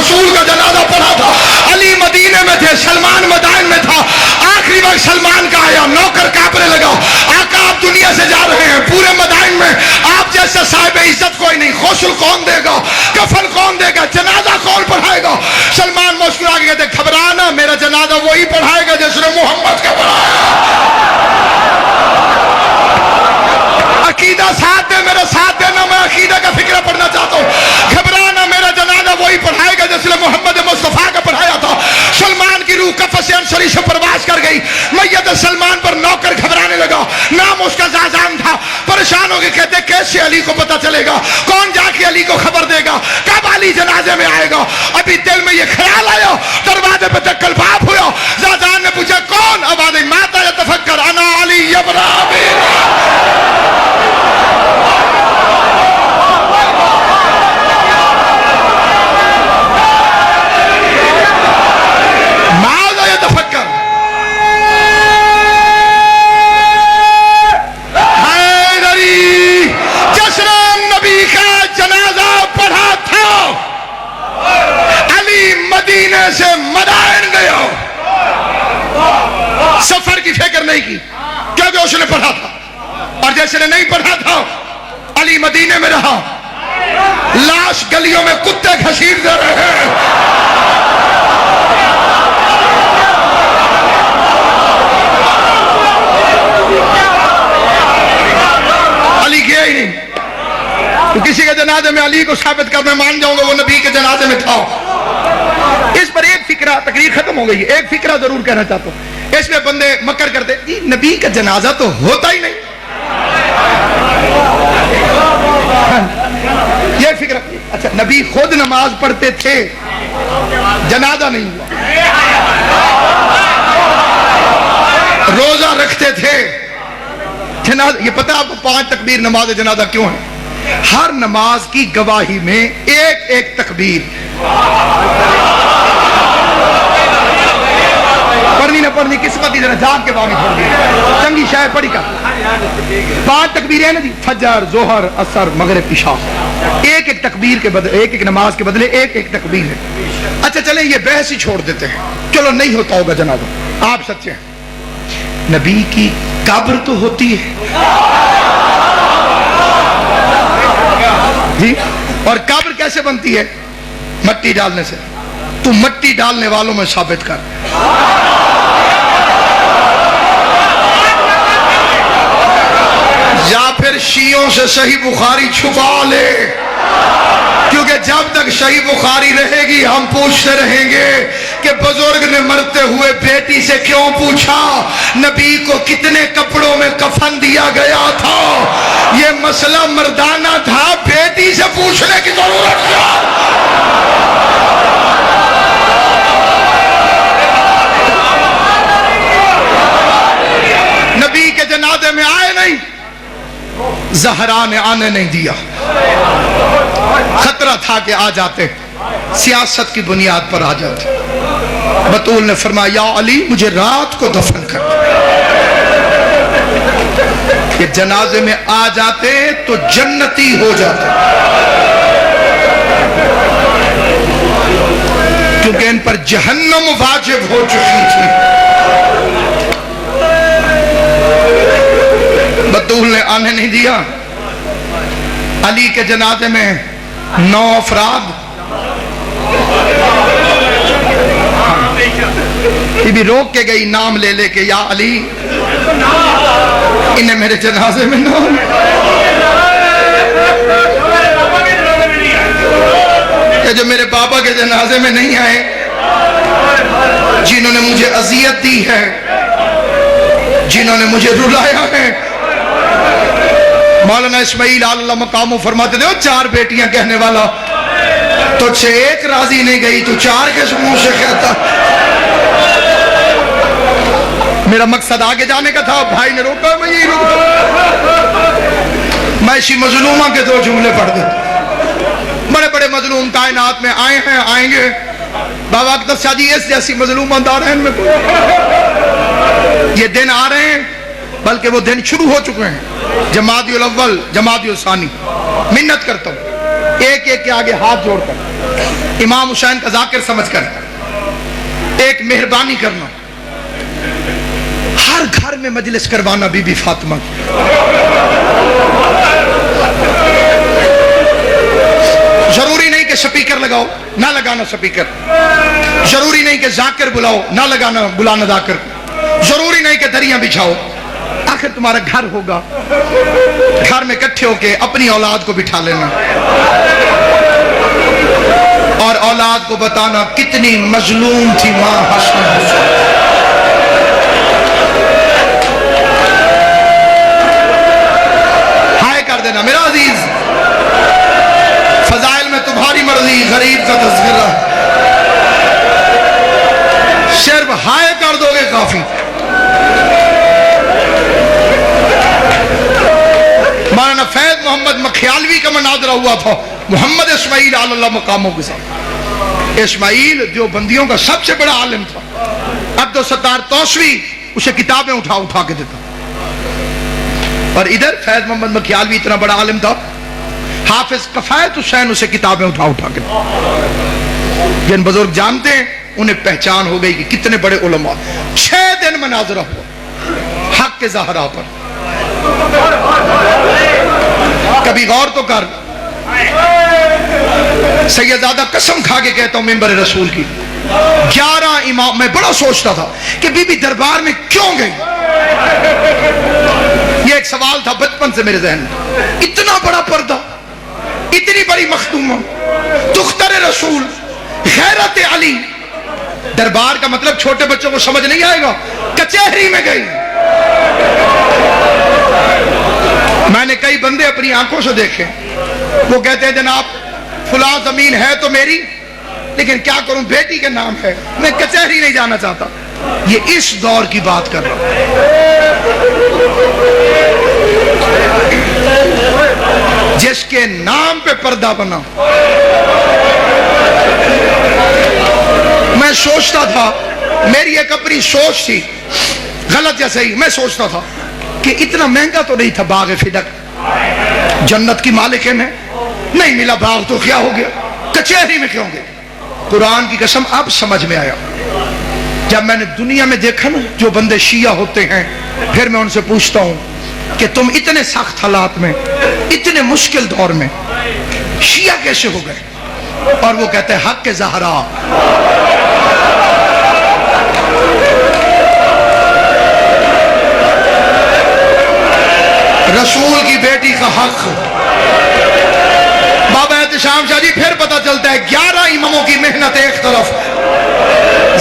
رسول کا جنازہ پڑھا تھا، علی مدینے میں تھے، سلمان مدائن میں تھا، آخری وقت سلمان کا آیا، نوکر کانپنے لگا، آقا آپ دنیا سے جا رہے ہیں، پورے مدائن میں آپ جیسا صاحب عزت کوئی نہیں، غسل کون دے گا، کفن کون دے گا، جنازہ کون پڑھائے گا؟ سلمان مسکرا کے کہتے گھبرانا، میرا جنازہ وہی پڑھائے گا جس نے محمد کا پڑھایا۔ عقیدہ ساتھ دے، میرا ساتھ دینا، میں عقیدہ کا فکرہ پڑھنا چاہتا ہوں۔ گھبرانا، میرا جنازہ وہی پڑھائے گا جس نے محمد مصطفیٰ کا پڑھایا تھا۔ سلمان کی روح کفس انصری سے پرواز کر گئی، میت سلمان پر نوکر گھبرانے لگا، نام اس کا زازان تھا، پریشان ہو کے کہتے کیسے علی کو پتہ چلے گا، کون جا کے علی کو خبر دے گا، کب علی جنازے میں آئے گا؟ ابھی دل میں یہ خیال آیا، دروازے پہ تک کلباب ہوا، زازان نے پوچھا کون؟ آواز ماتا یتفکر انا علی ابن ابی سے مدائن گیا، سفر کی فکر نہیں کی کیونکہ اس نے پڑھا تھا، اور جیسے نے نہیں پڑھا تھا علی مدینے میں رہا، لاش گلیوں میں کتے گھسیٹ دے رہے ہیں، علی گیا ہی نہیں۔ تو کسی کے جنازے میں علی کو ثابت کرنا مان جاؤں گا وہ نبی کے جنازے میں تھا۔ اس پر ایک فکرہ، تقریر ختم ہو گئی ہے، ایک فکرہ ضرور کہنا چاہتا ہوں۔ اس میں بندے مکر کرتے جی نبی کا جنازہ تو ہوتا ہی نہیں، یہ فکرہ۔ اچھا نبی خود نماز پڑھتے تھے، جنازہ نہیں ہوا، روزہ رکھتے تھے، جنازہ۔ یہ پتہ آپ کو 5 تکبیر نماز جنازہ کیوں ہے؟ ہر نماز کی گواہی میں ایک ایک تکبیر پڑھنی نہ پڑھنی قسمت کی، ذرا جان کے بامی پڑھ دی، چنگی شاید پڑھی کا 5 تکبیریں نا جی، فجر، ظہر، عصر، مغرب، عشاء، ایک ایک تکبیر کے بدلے، ایک ایک نماز کے بدلے ایک ایک تکبیر ہے۔ اچھا چلیں یہ بحث ہی چھوڑ دیتے ہیں، چلو نہیں ہوتا ہوگا جنازہ، آپ سچے ہیں، نبی کی قبر تو ہوتی ہے جی، اور قبر کیسے بنتی ہے؟ مٹی ڈالنے سے۔ تو مٹی ڈالنے والوں میں ثابت کر، یا پھر شیعوں سے صحیح بخاری چھپا لے، کیونکہ جب تک صحیح بخاری رہے گی ہم پوچھتے رہیں گے کہ بزرگ نے مرتے ہوئے بیٹی سے کیوں پوچھا نبی کو کتنے کپڑوں میں کفن دیا گیا تھا؟ یہ مسئلہ مردانہ تھا، بیٹی سے پوچھنے کی ضرورت کیا؟ نبی کے جنازے میں آئے نہیں، زہرا نے آنے نہیں دیا، خطرہ تھا کہ آ جاتے، سیاست کی بنیاد پر آ جاتے۔ بطول نے فرمایا یا علی مجھے رات کو دفن کر دے، کہ جنازے میں آ جاتے تو جنتی ہو جاتے، کیونکہ ان پر جہنم واجب ہو چکی تھی۔ بطول نے آنے نہیں دیا۔ علی کے جنازے میں 9 افراد، یہ بھی روک کے گئی نام لے لے کے یا علی انہیں میرے جنازے میں نام، کہ جو میرے بابا کے جنازے میں نہیں آئے، جنہوں نے مجھے اذیت دی ہے، جنہوں نے مجھے رلایا ہے۔ مولانا اسماعیل اللہ مقامو فرماتے تھے 4 بیٹیاں کہنے والا، تجھ سے ایک راضی نہیں گئی تو 4 کے منہ سے کہتا۔ میرا مقصد آگے جانے کا تھا، بھائی نے روکا، میں یہی روکا، میں اسی مظلومہ کے 2 جملے پڑھ دیتا۔ بڑے بڑے مظلوم کائنات میں آئے ہیں، آئیں گے، بابا اکتر شاہ جی اس جیسی مظلوم دارین میں کوئی، یہ دن آ رہے ہیں، بلکہ وہ دن شروع ہو چکے ہیں، جمادی الاول، جمادی الثانی۔ منت کرتا ہوں ایک ایک کے آگے ہاتھ جوڑ کر امام حسین کا ذاکر سمجھ کر ایک مہربانی کرنا، ہر گھر میں مجلس کروانا بی بی فاطمہ کی۔ ضروری نہیں کہ سپیکر لگاؤ، نہ لگانا سپیکر، ضروری نہیں کہ ذاکر بلاؤ، نہ بلانا ذاکر، ضروری نہیں کہ دریاں بچھاؤ، آخر تمہارا گھر ہوگا، گھر میں اکٹھے ہو کے اپنی اولاد کو بٹھا لینا اور اولاد کو بتانا کتنی مظلوم تھی ماں حسن حسین۔ ہائے کر دینا میرا عزیز، فضائل میں تمہاری مرضی، غریب کا تذکرہ، صرف ہائے کر دو گے کافی۔ مولانا فیض محمد مکھیالوی کا مناظرہ ہوا تھا محمد اسماعیل علی اللہ مقاموں کے ساتھ۔ اسماعیل جو بندیوں کا سب سے بڑا عالم تھا، عبدالستار توسوی اسے کتابیں اٹھا کے دیتا، اور ادھر فیض محمد مکھیالوی اتنا بڑا عالم تھا، حافظ کفایت حسین اسے کتابیں اٹھا کے دیتا۔ جن بزرگ جانتے ہیں انہیں پہچان ہو گئی کہ کتنے بڑے علماء۔ 6 دن مناظرہ ہوا حق کے زہرا پر۔ کبھی غور تو کر، سیدزادہ قسم کھا کے کہتا ہوں ممبر رسول کی، 11 امام، میں بڑا سوچتا تھا کہ بی بی دربار میں کیوں گئی۔ یہ ایک سوال تھا بچپن سے میرے ذہن میں۔ اتنا بڑا پردہ، اتنی بڑی مخدومہ، دختر رسول، غیرت علی، دربار کا مطلب چھوٹے بچوں کو سمجھ نہیں آئے گا، کچہری میں گئی۔ میں نے کئی بندے اپنی آنکھوں سے دیکھے، وہ کہتے ہیں جناب فلاں زمین ہے تو میری، لیکن کیا کروں بیٹی کے نام ہے، میں کچہری نہیں جانا چاہتا۔ یہ اس دور کی بات کر رہا ہوں جس کے نام پہ پردہ بنا۔ میں سوچتا تھا، میری ایک اپنی سوچ تھی، غلط یا صحیح، میں سوچتا تھا کہ اتنا مہنگا تو نہیں تھا باغ فدق، جنت کی مالکن ہے، نہیں ملا باغ تو کیا ہو گیا، کچہری میں کیوں گئے۔ قرآن کی قسم اب سمجھ میں آیا، جب میں نے دنیا میں دیکھا نا جو بندے شیعہ ہوتے ہیں، پھر میں ان سے پوچھتا ہوں کہ تم اتنے سخت حالات میں، اتنے مشکل دور میں شیعہ کیسے ہو گئے؟ اور وہ کہتے ہیں حق کے زہرا۔ رسول کی بیٹی کا حق۔ بابا احتشام شاہ جی پھر پتہ چلتا ہے 11 اماموں کی محنت ایک طرف،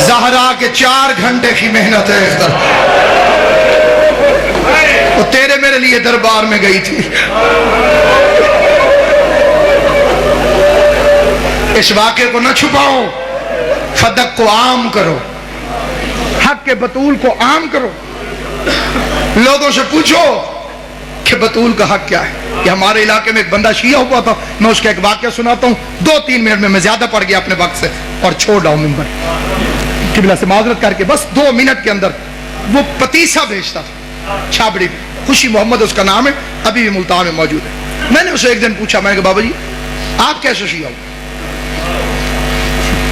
زہرا کے 4 گھنٹے کی محنت ایک طرف۔ وہ تیرے میرے لیے دربار میں گئی تھی۔ اس واقعے کو نہ چھپاؤ، فدق کو عام کرو، حق کے بطول کو عام کرو۔ لوگوں سے پوچھو کہ بطول کا حق کیا ہے۔ یہ ہمارے علاقے میں ایک بندہ شیعہ ہوا تھا، میں اس کا ایک واقعہ سناتا ہوں، 2-3 منٹ میں زیادہ پڑ گیا اپنے وقت سے اور چھوڑ رہا ہوں ممبر، قبلہ سے معذرت کر کے۔ بس 2 منٹ کے اندر وہ پتیسا بیچتا تھا چھابڑی میں، خوشی محمد اس کا نام ہے، ابھی بھی ملتان میں موجود ہے۔ میں نے اسے ایک دن پوچھا، میں نے کہا بابا جی آپ کیسے شیعہ ہو؟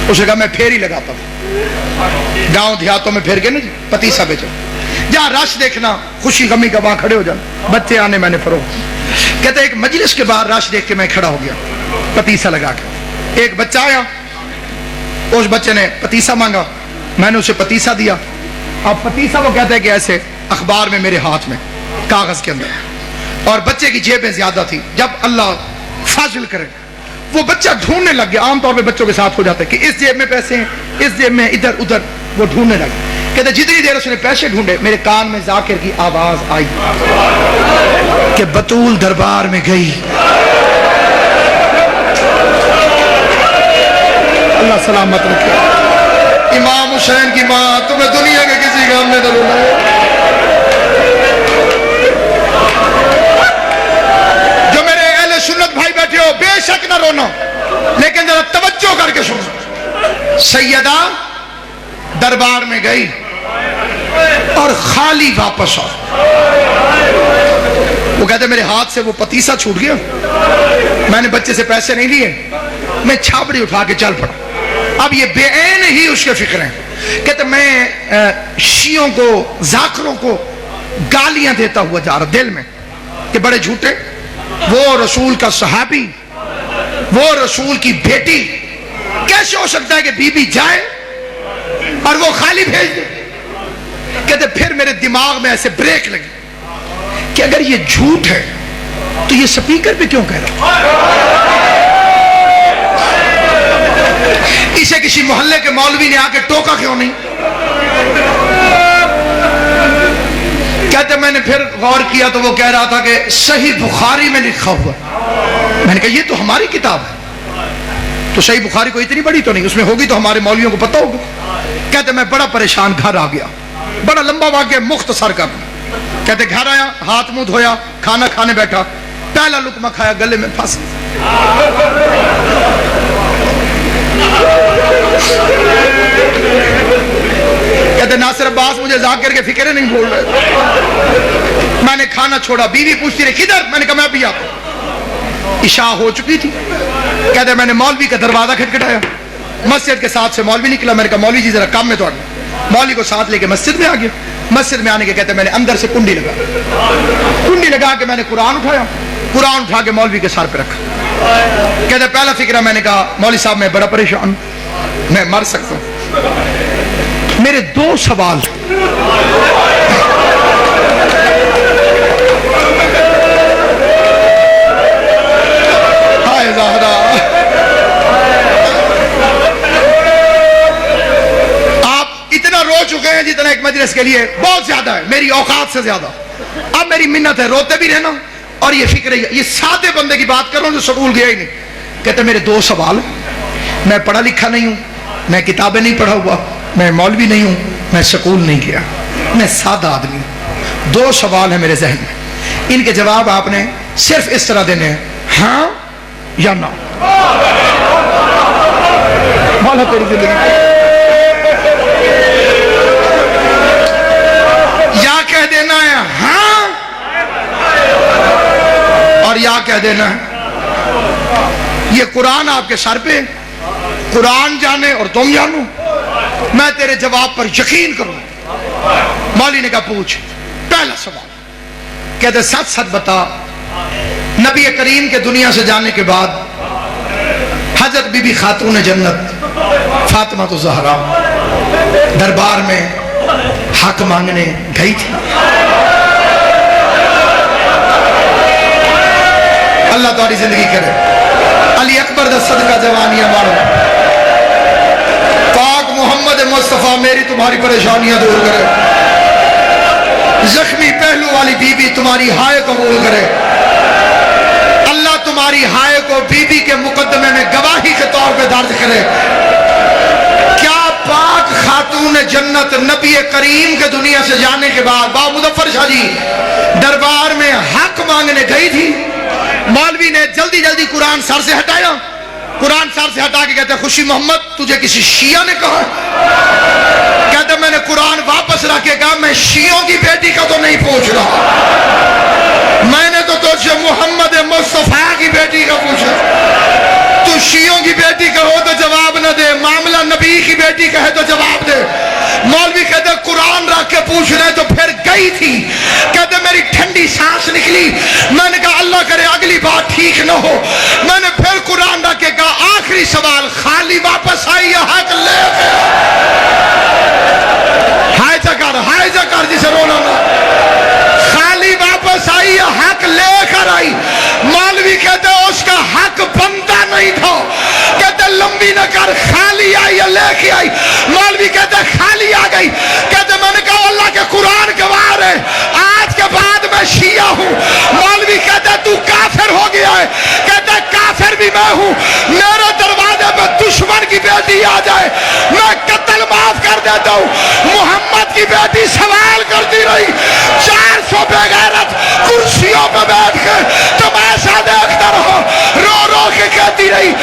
اس نے کہا میں پھیری لگاتا تھا، گاؤں دیہاتوں میں پھیر کے نا پتیسا بیچا، جہاں رش دیکھنا خوشی غمی کا وہاں کھڑے ہو جانا، بچے آنے میں نے فروخت۔ کہتے ایک مجلس کے باہر رش دیکھ کے میں کھڑا ہو گیا پتیسا لگا کے، ایک بچہ آیا، اس بچے نے پتیسا مانگا، میں نے اسے پتیسا دیا۔ اب پتیسا وہ کہتے ہیں کہ ایسے اخبار میں میرے ہاتھ میں کاغذ کے اندر، اور بچے کی جیبیں زیادہ تھی، جب اللہ فاضل کرے وہ بچہ ڈھونڈنے لگ گیا۔ عام طور پہ بچوں کے ساتھ ہو جاتا ہے کہ اس جیب میں پیسے ہیں، اس جیب میں، ادھر ادھر، وہ ڈھونڈنے لگا۔ کہتے جتنی دیر اس نے پیسے ڈھونڈے میرے کان میں ذاکر کی آواز آئی کہ بطول دربار میں گئی۔ اللہ سلامت رکھے۔ امام حسین کی ماں تمہیں دنیا کے کسی کام میں نہ رونا ہے۔ جو میرے اہل سنت بھائی بیٹھے ہو بے شک نہ رونا، لیکن ذرا توجہ کر کے سنو۔ سیدہ دربار میں گئی اور خالی واپس آ۔ وہ کہتے میرے ہاتھ سے وہ پتیسا چھوٹ گیا، میں نے بچے سے پیسے نہیں لیے, میں چھاپڑی اٹھا کے چل پڑا. اب یہ بے عین ہی اس کے فکر ہیں. کہتے میں شیعوں کو, ذاکروں کو گالیاں دیتا ہوا جا رہا دل میں کہ بڑے جھوٹے, وہ رسول کا صحابی, وہ رسول کی بیٹی, کیسے ہو سکتا ہے کہ بی بی جائے اور وہ خالی بھیج دے. کہتے پھر میرے دماغ میں ایسے بریک لگی کہ اگر یہ جھوٹ ہے تو یہ سپیکر پہ کیوں کہہ رہا, اسے کسی محلے کے مولوی نے آ کے ٹوکا کیوں نہیں. کہتے میں نے پھر غور کیا تو وہ کہہ رہا تھا کہ صحیح بخاری میں لکھا ہوا. میں نے کہا یہ تو ہماری کتاب ہے, تو صحیح بخاری کو اتنی بڑی تو نہیں, اس میں ہوگی تو ہمارے مولویوں کو پتہ ہوگا. کہتے میں بڑا پریشان گھر آ گیا, بڑا لمبا واقعہ مختصر کر. کہتے گھر آیا, ہاتھ منہ دھویا, کھانا کھانے بیٹھا, پہلا لقمہ کھایا گلے میں پھنس. کہتے ناصر عباس مجھے ذاکر کے فکرے نہیں بول رہے. میں نے کھانا چھوڑا, بیوی پوچھتی رہی کدھر, میں نے کہا میں بھی آتا. عشاء ہو چکی تھی. کہتے میں نے مولوی کا دروازہ کھٹکھٹایا, مسجد کے ساتھ سے مولوی نکلا. میں نے کہا مولوی جی ذرا کام میں تو آنا. مولوی کو ساتھ لے کے مسجد میں آ گیا. مسجد میں آنے کے کہتے میں نے اندر سے کنڈی لگا کے میں نے قرآن اٹھایا, قرآن اٹھا کے مولوی کے سر پہ رکھا. کہتے پہلا فکرہ میں نے کہا مولوی صاحب میں بڑا پریشان, میں مر سکتا ہوں. میرے 2 سوال. ہائے زہرا, آپ اتنا رو چکے ہیں جتنا ایک مجلس کے لیے بہت زیادہ ہے, میری اوقات سے زیادہ. اب میری منت ہے روتے بھی رہنا, اور یہ فکر ہے, یہ سادے بندے کی بات کر رہا ہوں جو سکول گیا ہی نہیں. کہتے میرے 2 سوال. میں پڑھا لکھا نہیں ہوں, میں کتابیں نہیں پڑھا ہوا, میں مولوی نہیں ہوں, میں سکول نہیں گیا, میں سادہ آدمی ہوں. 2 سوال ہیں میرے ذہن میں, ان کے جواب آپ نے صرف اس طرح دینے ہیں, ہاں یا نہ. مولا تیری زندگی, یا کہہ دینا ہے ہاں, اور یا کہہ دینا ہے یہ قرآن آپ کے سر پہ, قرآن جانے اور تم جانو, میں تیرے جواب پر یقین کروں. مولوی نے کہا پوچھ. پہلا سوال. کہتے سچ سچ بتا, نبی کریم کے دنیا سے جانے کے بعد حضرت بی بی خاتون جنت فاطمہ الزہرا دربار میں حق مانگنے گئی تھی. اللہ تمہاری زندگی کرے. علی اکبر دا صدقہ جوانیاں مارو. پاک محمد مصطفیٰ میری تمہاری پریشانیاں دور کرے. زخمی پہلو والی بی بی تمہاری ہائے قبول کرے. اللہ تمہاری ہائے کو بی بی کے مقدمے میں گواہی کے طور پہ درج کرے. کیا پاک خاتون جنت نبی کریم کے دنیا سے جانے کے بعد با مظفر شاہ جی دربار میں حق مانگنے گئی تھی. مولوی نے جلدی جلدی قرآن سر سے ہٹایا. قرآن سر سے ہٹا کے کہتے خوشی محمد تجھے کسی شیعہ نے کہا. کہتے میں نے قرآن واپس رکھ کے کہا میں شیعوں کی بیٹی کا تو نہیں پوچھ رہا, میں نے تو تجھے محمد مصطفیٰ کی بیٹی کا پوچھا. تو شیعوں کی بیٹی کہو تو جواب نہ دے, معاملہ نبی کی بیٹی کہے تو جواب دے. مولوی کہتے قرآن رکھ کے پوچھ رہے تو پھر گئی تھی. کہتے میری ٹھنڈی سانس نکلی. میں نے کہا اللہ کرے اگلی بات ٹھیک نہ ہو. میں نے پھر قرآن رکھ کے کہا آخری سوال, خالی واپس آئی یا حق لے گیا. ہائے جکر جسے رونا نہ, خالی واپس آئی یا حق لے کر آئی. مولوی کہتے اس کا حق بنتا نہیں تھا. کہتے لمبی نہ کر, خالی آئی یا لے کے آئی. مولوی کہتے خالی آ گئی. کہتے میں نے کہا اللہ کے قرآن گواہ ہے آج کے بعد میں شیعہ ہوں. مولوی کہتے تو کافر ہو گیا ہے. کہتے کافر بھی میں ہوں. میرے دروازے پہ دشمن کی بیٹی آ جائے میں قتل معاف کر دیتا ہوں. محمد کی بیٹی سوال کرتی رہی. 400 بے غیرت کرسیوں پہ بیٹھ کے تماشا دیکھتا رہا, رو رو کے کہتی رہی